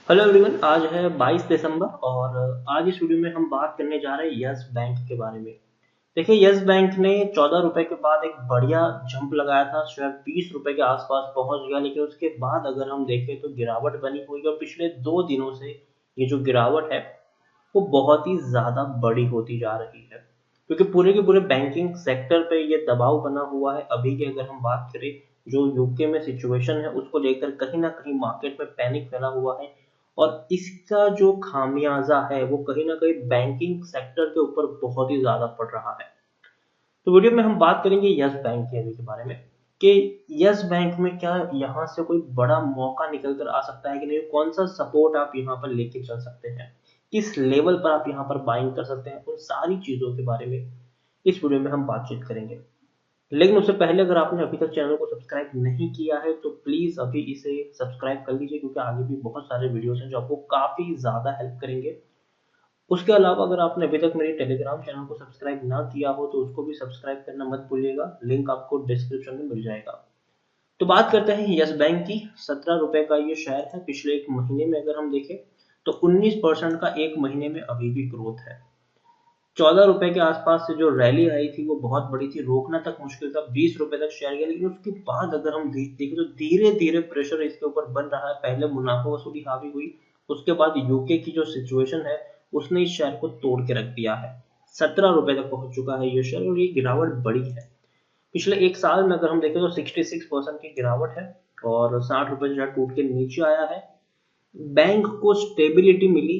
Hello everyone, आज है 22 दिसंबर और आज इस वीडियो में हम बात करने जा रहे हैं यस बैंक के बारे में। देखिए, यस बैंक ने 14 रुपए के बाद एक बढ़िया जंप लगाया था, शायद 20 रुपए के आसपास पहुंच गया, लेकिन उसके बाद अगर हम देखें तो गिरावट बनी हुई है और पिछले 2 दिनों से ये जो गिरावट है वो बहुत ही ज़्यादा बड़ी होती जा रही है, क्योंकि पूरे के पूरे बैंकिंग सेक्टर पे ये दबाव बना हुआ है। अभी की अगर हम बात करें, जो यूके में सिचुएशन है उसको लेकर कहीं ना कहीं मार्केट में पैनिक फैला हुआ है और इसका जो खामियाजा है वो कहीं ना कहीं बैंकिंग सेक्टर के ऊपर बहुत ही ज़्यादा पड़ रहा है। तो वीडियो में हम बात करेंगे यस बैंक के अभी के बारे में कि यस बैंक में क्या यहाँ से कोई बड़ा मौका निकल कर आ सकता है कि नहीं, कौन सा सपोर्ट आप यहाँ पर लेके चल सकते हैं, किस लेवल पर आप यहाँ पर बाइंग कर सकते हैं, उन सारी चीजों के बारे में इस वीडियो में हम बातचीत करेंगे। लेकिन उससे पहले अगर आपने अभी तक चैनल को सब्सक्राइब नहीं किया है तो प्लीज अभी इसे सब्सक्राइब कर लीजिए, क्योंकि आगे भी बहुत सारे वीडियोस हैं जो आपको काफी ज्यादा हेल्प करेंगे। उसके अलावा अगर आपने अभी तक मेरे टेलीग्राम चैनल को सब्सक्राइब ना किया हो तो उसको भी सब्सक्राइब करना मत भूलिएगा, लिंक आपको डिस्क्रिप्शन में मिल जाएगा। तो बात करते हैं यस बैंक की। 17 रुपए का ये शेयर है। पिछले एक महीने में अगर हम देखें तो 19% का एक महीने में अभी भी ग्रोथ है। 14 रुपए के आसपास से जो रैली आई थी वो बहुत बड़ी थी, रोकना तक मुश्किल था, 20 रुपए तक शेयर गया, लेकिन उसके बाद अगर हम देखें तो धीरे धीरे प्रेशर इसके ऊपर बन रहा है। पहले मुनाफा वसूली हावी हुई, उसके बाद यूके की जो सिचुएशन है उसने इस शेयर को तोड़ के रख दिया है। 17 रुपए तक पहुंच चुका है ये शेयर और ये गिरावट बड़ी है। पिछले एक साल में अगर हम देखें तो 66% की गिरावट है और 60 रुपए से शेयर टूट के नीचे आया है। बैंक को स्टेबिलिटी मिली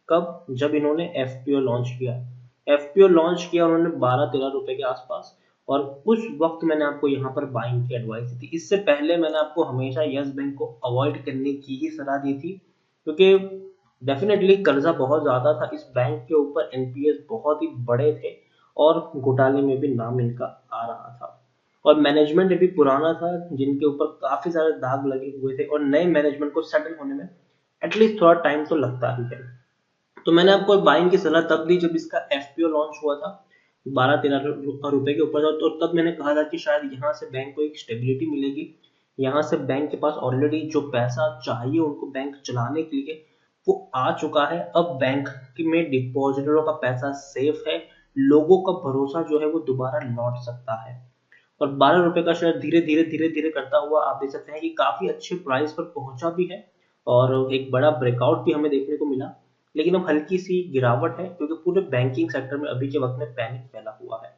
कब? जब इन्होंने एफपीओ लॉन्च किया। एफपीओ लॉन्च किया उन्होंने 12-13 रुपए के आसपास, और उस वक्त मैंने आपको यहाँ पर बाइंग की एडवाइस दी थी। इससे पहले मैंने आपको हमेशा यस बैंक को अवॉइड करने की ही सलाह दी थी, क्योंकि डेफिनेटली कर्जा बहुत ज्यादा था इस बैंक के ऊपर, एनपीएस बहुत ही बड़े थे और घोटाले में भी नाम इनका आ रहा था और मैनेजमेंट भी पुराना था जिनके ऊपर काफी सारे दाग लगे हुए थे और नए मैनेजमेंट को सेटल होने में एटलीस्ट थोड़ा टाइम तो लगता ही है। तो मैंने आपको बाइंग की सलाह तब दी जब इसका एफपीओ लॉन्च हुआ था, 12-13 रुपए के ऊपर था, तो तब मैंने कहा था कि शायद यहाँ से बैंक को एक स्टेबिलिटी मिलेगी। यहाँ से बैंक के पास ऑलरेडी जो पैसा चाहिए उनको बैंक चलाने के लिए वो आ चुका है। अब बैंक में डिपॉजिटरों का पैसा सेफ है, लोगों का भरोसा जो है वो दोबारा लौट सकता है। और 12 रुपए का शेयर धीरे धीरे धीरे धीरे करता हुआ आप देख सकते हैं कि काफी अच्छे प्राइस पर पहुंचा भी है और एक बड़ा ब्रेकआउट भी हमें देखने को मिला। लेकिन अब हल्की सी गिरावट है क्योंकि पूरे बैंकिंग सेक्टर में अभी के वक्त में पैनिक फैला हुआ है।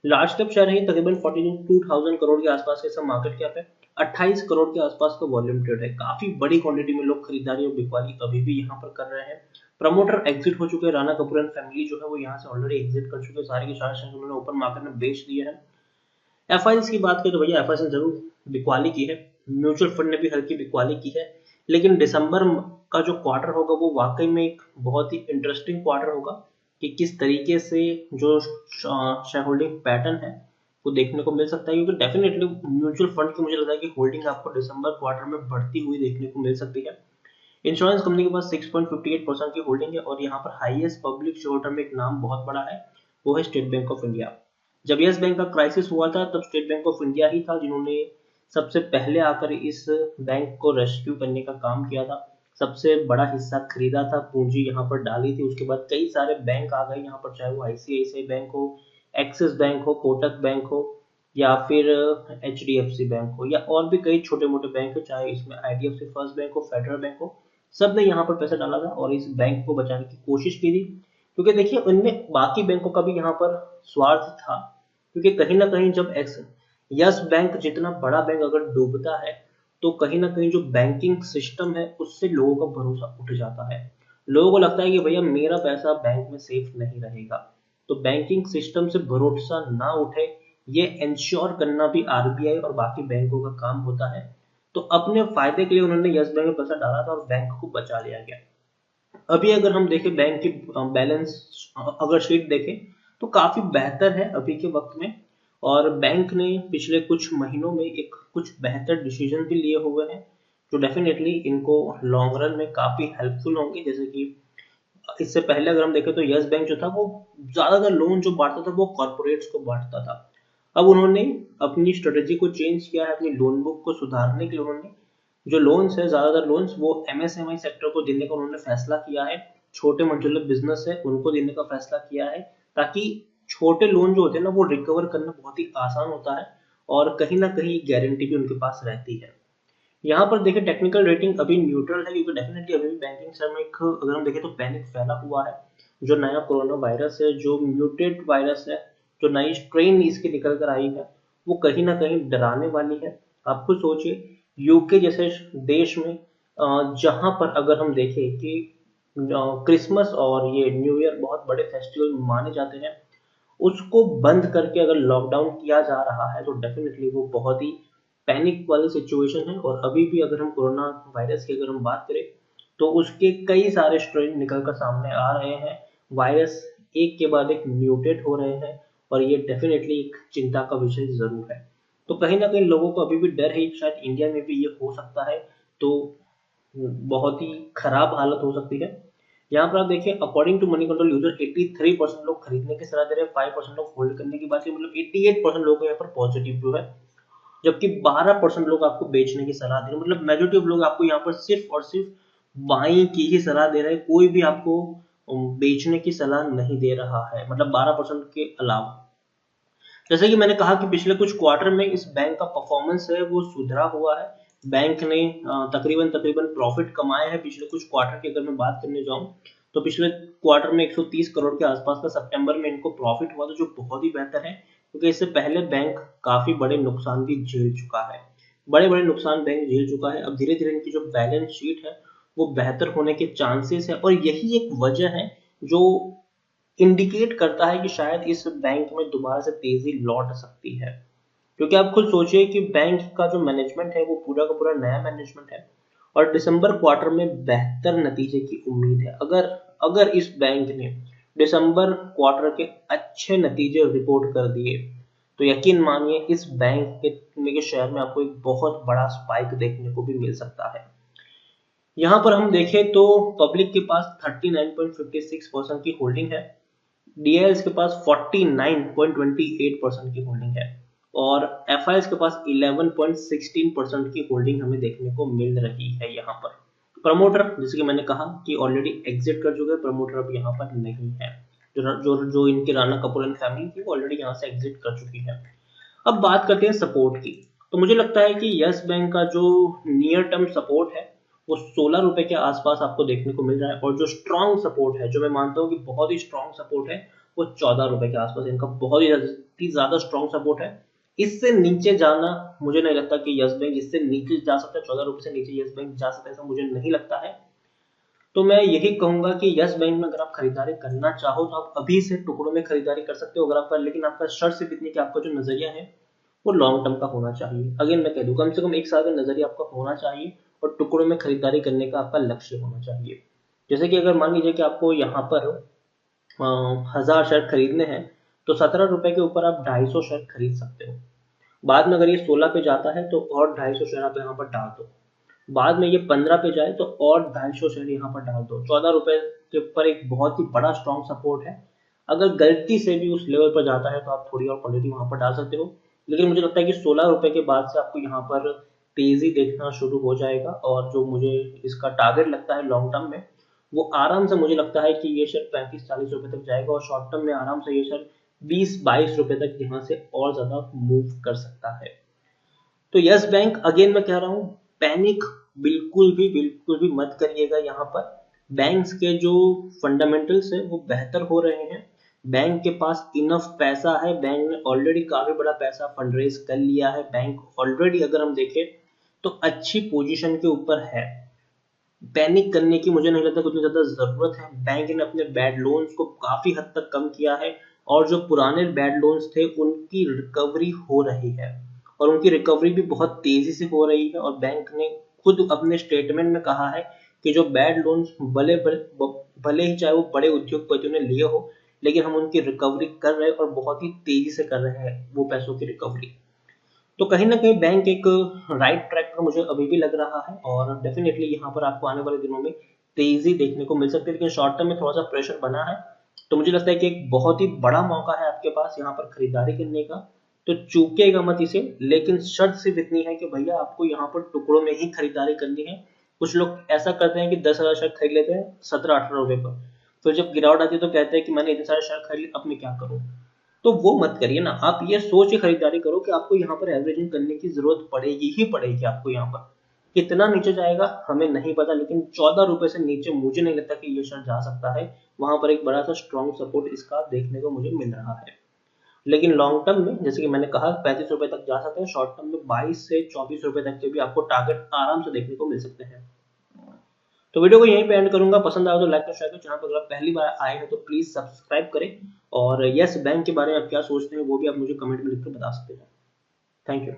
लार्ज कैप शेयर है तकरीबन 42,000 करोड़ के आसपास का, इसका मार्केट कैप है 28 करोड़ के आसपास का, वॉल्यूम ट्रेड है, काफी बड़ी क्वांटिटी में लोग खरीदारी और बिकवाली अभी भी यहाँ पर कर रहे हैं। प्रमोटर एग्जिट हो चुके हैं, राणा कपूर एंड फैमिली जो है वो यहाँ से ऑलरेडी एग्जिट कर चुके हैं, सारे के सारे शेयर उन्होंने ओपन मार्केट में बेच दिए हैं। एफआईएस की बात करें तो भैया एफआईएस ने जरूर बिकवाली की है, म्यूचुअल फंड ने भी हल्की बिकवाली की है, लेकिन दिसंबर का जो क्वार्टर होगा वो वाकई में एक बहुत ही इंटरेस्टिंग क्वार्टर होगा कि किस तरीके से जो शेयर होल्डिंग पैटर्न है वो देखने को मिल सकता है, क्योंकि डेफिनेटली म्यूचुअल फंड की मुझे लगता है कि होल्डिंग आपको दिसंबर क्वार्टर में बढ़ती हुई देखने को मिल सकती है। इंश्योरेंस कंपनी के पास 6.58% की होल्डिंग है और यहाँ पर हाईएस्ट पब्लिक शेयर होल्डर में एक नाम बहुत बड़ा है, वो है स्टेट बैंक ऑफ इंडिया। जब यस बैंक का क्राइसिस हुआ था तब स्टेट बैंक ऑफ इंडिया ही था जिन्होंने सबसे पहले आकर इस बैंक को रेस्क्यू करने का काम किया था, सबसे बड़ा हिस्सा खरीदा था, पूंजी यहाँ पर डाली थी। उसके बाद कई सारे बैंक आ गए यहाँ पर, चाहे वो आईसीआईसीआई बैंक हो, एक्सिस बैंक हो, कोटक बैंक हो या फिर एचडीएफसी बैंक हो या और भी कई छोटे मोटे बैंक हो, चाहे इसमें आईडीएफसी फर्स्ट बैंक हो, फेडरल बैंक हो, सब ने यहाँ पर पैसा डाला था और इस बैंक को बचाने की कोशिश की थी। क्योंकि देखिए उनमें बाकी बैंकों का भी यहाँ पर स्वार्थ था, क्योंकि कहीं ना कहीं जब एक्स यस बैंक जितना बड़ा बैंक अगर डूबता है तो कहीं ना कहीं जो बैंकिंग सिस्टम है उससे लोगों का भरोसा उठ जाता है। लोगों को लगता है कि भैया मेरा पैसा बैंक में सेफ नहीं रहेगा, तो बैंकिंग सिस्टम से भरोसा ना उठे ये इंश्योर करना भी आरबीआई और बाकी बैंकों का काम होता है। तो अपने फायदे के लिए उन्होंने यस बैंक में पैसा डाला था और बैंक को बचा लिया गया। अभी अगर हम देखें बैंक की बैलेंस अगर शीट देखें तो काफी बेहतर है अभी के वक्त में, और बैंक ने पिछले कुछ महीनों में एक कुछ बेहतर डिसीजन भी लिए हुए हैं जो डेफिनेटली इनको लॉन्ग रन में काफी हेल्पफुल होंगे। जैसे कि इससे पहले अगर हम देखें तो यस बैंक जो था वो ज्यादातर लोन जो बांटता था वो कॉर्पोरेट्स को बांटता था। अब उन्होंने अपनी स्ट्रेटेजी को चेंज किया है, अपनी लोन बुक को सुधारने के लिए उन्होंने जो लोन्स है, ज़्यादातर लोन्स वो एमएसएमई सेक्टर को देने का उन्होंने फैसला किया है, छोटे मंजिला बिजनेस है उनको देने का फैसला किया है, ताकि छोटे लोन जो होते हैं ना वो रिकवर करना बहुत ही आसान होता है और कहीं ना कहीं गारंटी भी उनके पास रहती है। यहाँ पर देखिए टेक्निकल रेटिंग अभी न्यूट्रल है, क्योंकि डेफिनेटली अभी भी बैंकिंग सेक्टर में एक, अगर हम देखें तो पैनिक फैला हुआ है। जो नया कोरोना वायरस है, जो म्यूटेड वायरस है, जो नई स्ट्रेन इसकी निकल कर आई है, वो कहीं ना कहीं डराने वाली है। आप खुद सोचिए, यूके जैसे देश में जहां पर अगर हम देखें कि क्रिसमस और ये न्यू ईयर बहुत बड़े फेस्टिवल माने जाते हैं, उसको बंद करके अगर लॉकडाउन किया जा रहा है तो डेफिनेटली वो बहुत ही पैनिक वाली सिचुएशन है। और अभी भी अगर हम कोरोना वायरस की अगर हम बात करें तो उसके कई सारे स्ट्रेन निकल कर सामने आ रहे हैं, वायरस एक के बाद एक म्यूटेट हो रहे हैं, और ये डेफिनेटली एक चिंता का विषय जरूर है। तो कहीं ना कहीं लोगों को अभी भी डर है, शायद इंडिया में भी ये हो सकता है, तो बहुत ही खराब हालत हो सकती है। यहाँ पर आप देखिए, according to Moneycontrol user 83% लोग खरीदने की सलाह दे रहे हैं, 5% लोग होल्ड करने की बात है, मतलब 88% लोगों को यहाँ पर पॉजिटिव व्यू है, जबकि 12% लोग आपको बेचने की सलाह दे रहे हैं। मतलब मेजोरिटी ऑफ लोग आपको यहाँ पर सिर्फ और सिर्फ बाइंग की ही सलाह दे रहे हैं, कोई भी आपको बेचने की सलाह नहीं दे रहा है, मतलब 12% के अलावा। जैसे कि मैंने कहा कि पिछले कुछ क्वार्टर में इस बैंक का परफॉर्मेंस है वो सुधरा हुआ है। बैंक ने तकरीबन तकरीबन प्रॉफिट कमाए हैं पिछले कुछ क्वार्टर की। अगर मैं बात करने जाऊं तो पिछले क्वार्टर में 130 करोड़ के आसपास का सितंबर में इनको प्रॉफिट हुआ था, जो बहुत ही बेहतर है, क्योंकि इससे पहले बैंक काफी बड़े नुकसान भी झेल चुका है। बड़े बड़े नुकसान बैंक झेल चुका है। अब धीरे धीरे इनकी जो बैलेंस शीट है वो बेहतर होने के चांसेस है, और यही एक वजह है जो इंडिकेट करता है कि शायद इस बैंक में दोबारा से तेजी लौट सकती है। क्योंकि आप खुद सोचिए कि बैंक का जो मैनेजमेंट है वो पूरा का पूरा नया मैनेजमेंट है, और दिसंबर क्वार्टर में बेहतर नतीजे की उम्मीद है। अगर अगर इस बैंक ने दिसंबर क्वार्टर के अच्छे नतीजे रिपोर्ट कर दिए तो यकीन मानिए इस बैंक के शेयर में आपको एक बहुत बड़ा स्पाइक देखने को भी मिल सकता है। यहाँ पर हम देखें तो पब्लिक के पास 39.56% की होल्डिंग है, डीएल्स के पास 49.28% की होल्डिंग है, और एफआईएस के पास 11.16% की होल्डिंग हमें देखने को मिल रही है। यहाँ पर प्रमोटर, जैसे कि मैंने कहा कि ऑलरेडी एग्जिट कर चुके हैं प्रमोटर, अब यहाँ पर नहीं है। जो जो जो इनके राणा कपूर एंड फैमिली थी वो ऑलरेडी यहाँ से एग्जिट कर चुकी है। अब बात करते हैं सपोर्ट की। तो मुझे लगता है कि यस बैंक का जो नियर टर्म सपोर्ट है वो 16 रुपए के आसपास आपको देखने को मिल रहा है, और जो स्ट्रॉन्ग सपोर्ट है, जो मैं मानता हूँ कि बहुत ही स्ट्रॉन्ग सपोर्ट है, वो 14 रुपए के आसपास इनका बहुत ही ज्यादा स्ट्रॉन्ग सपोर्ट है। इससे नीचे जाना मुझे नहीं लगता कि यस बैंक इससे नीचे जा सकता है, 14 रुपए से नीचे यस बैंक जा सकता है, ऐसा मुझे नहीं लगता है। तो मैं यही कहूंगा कि यस बैंक में अगर आप खरीदारी करना चाहो तो आप अभी से टुकड़ों में खरीदारी कर सकते हो, अगर आपका, लेकिन आपका शर्त सिर्फ इतनी कि आपका जो नजरिया है वो लॉन्ग टर्म का होना चाहिए। अगेन मैं कह दूं, कम से कम एक साल का नजरिया आपका होना चाहिए, और टुकड़ों में खरीदारी करने का आपका लक्ष्य होना चाहिए। जैसे कि अगर मान लीजिए कि आपको यहाँ पर 1000 शेयर खरीदने हैं, तो 17 रुपए के ऊपर आप 250 शेयर खरीद सकते हो। बाद में अगर ये 16 पे जाता है तो और 250 शेयर आप यहाँ पर डाल दो, बाद में ये 15 पे जाए तो और 250 शेयर यहाँ पर डाल दो। 14 रुपए के ऊपर एक बहुत ही बड़ा स्ट्रॉन्ग सपोर्ट है। अगर गलती से भी उस लेवल पर जाता है तो आप थोड़ी और क्वांटिटी वहां पर डाल सकते हो, लेकिन मुझे लगता है कि 16 रुपए के बाद से आपको यहाँ पर तेजी देखना शुरू हो जाएगा, और जो मुझे इसका टारगेट लगता है लॉन्ग टर्म में, वो आराम से मुझे लगता है कि ये शेयर 35-40 रुपए तक जाएगा, और शॉर्ट टर्म में आराम से ये शेयर 20-22 रुपए तक यहाँ से और ज्यादा मूव कर सकता है। तो यस बैंक, अगेन मैं कह रहा हूँ, पैनिक बिल्कुल भी मत करिएगा। यहाँ पर बैंक्स के जो फंडामेंटल्स है वो बेहतर हो रहे हैं, बैंक के पास इनफ पैसा है, बैंक ने ऑलरेडी काफी बड़ा पैसा फंडरेज कर लिया है, बैंक ऑलरेडी अगर हम देखें तो अच्छी पोजीशन के ऊपर है। पैनिक करने की मुझे नहीं लगता उतनी ज्यादा जरूरत है। बैंक ने अपने बैड लोन्स को काफी हद तक कम किया है, और जो पुराने बैड लोन्स थे उनकी रिकवरी हो रही है, और उनकी रिकवरी भी बहुत तेजी से हो रही है। और बैंक ने खुद अपने स्टेटमेंट में कहा है कि जो बैड लोन्स भले ही चाहे वो बड़े उद्योगपतियों ने लिए हो, लेकिन हम उनकी रिकवरी कर रहे हैं, और बहुत ही तेजी से कर रहे हैं वो पैसों की रिकवरी। तो कहीं ना कहीं बैंक एक राइट ट्रैक पर मुझे अभी भी लग रहा है, और डेफिनेटली यहाँ पर आपको आने वाले दिनों में तेजी देखने को मिल सकती है, लेकिन शॉर्ट टर्म में थोड़ा सा प्रेशर बना है। तो मुझे लगता है कि एक बहुत ही बड़ा मौका है आपके पास यहाँ पर खरीदारी करने का। तो चूकेगा मत इसे, लेकिन शर्त सिर्फ इतनी है कि भैया आपको यहाँ पर टुकड़ों में ही खरीदारी करनी है। कुछ लोग ऐसा करते हैं कि 10,000 शेयर खरीद लेते हैं 17-18 रुपए पर, तो जब गिरावट आती है तो कहते हैं कि मैंने इतने सारे शेयर खरीद लिए, अब मैं क्या करूँ। तो वो मत करिए ना, आप ये सोच के खरीदारी करो कि आपको यहाँ पर एवरेजिंग करने की जरूरत पड़ेगी ही पड़ेगी। आपको यहाँ पर कितना नीचे जाएगा हमें नहीं पता, लेकिन 14 रुपए से नीचे मुझे नहीं लगता कि ये शेयर जा सकता है। वहां पर एक बड़ा सा स्ट्रॉन्ग सपोर्ट इसका देखने को मुझे मिल रहा है। लेकिन लॉन्ग टर्म में जैसे कि मैंने कहा 35 रुपए तक जा सकते हैं, शॉर्ट टर्म में 22 से 24 रुपए तक के भी आपको टारगेट आराम से देखने को मिल सकते हैं। तो वीडियो को यहीं पे एंड करूंगा। पसंद आया तो लाइक और शेयर करें। चैनल पर अगर आप पहली बार आए हैं तो प्लीज सब्सक्राइब करें, और यस बैंक के बारे में आप क्या सोचते हैं वो भी आप मुझे कमेंट में लिखकर बता सकते हैं। Thank you.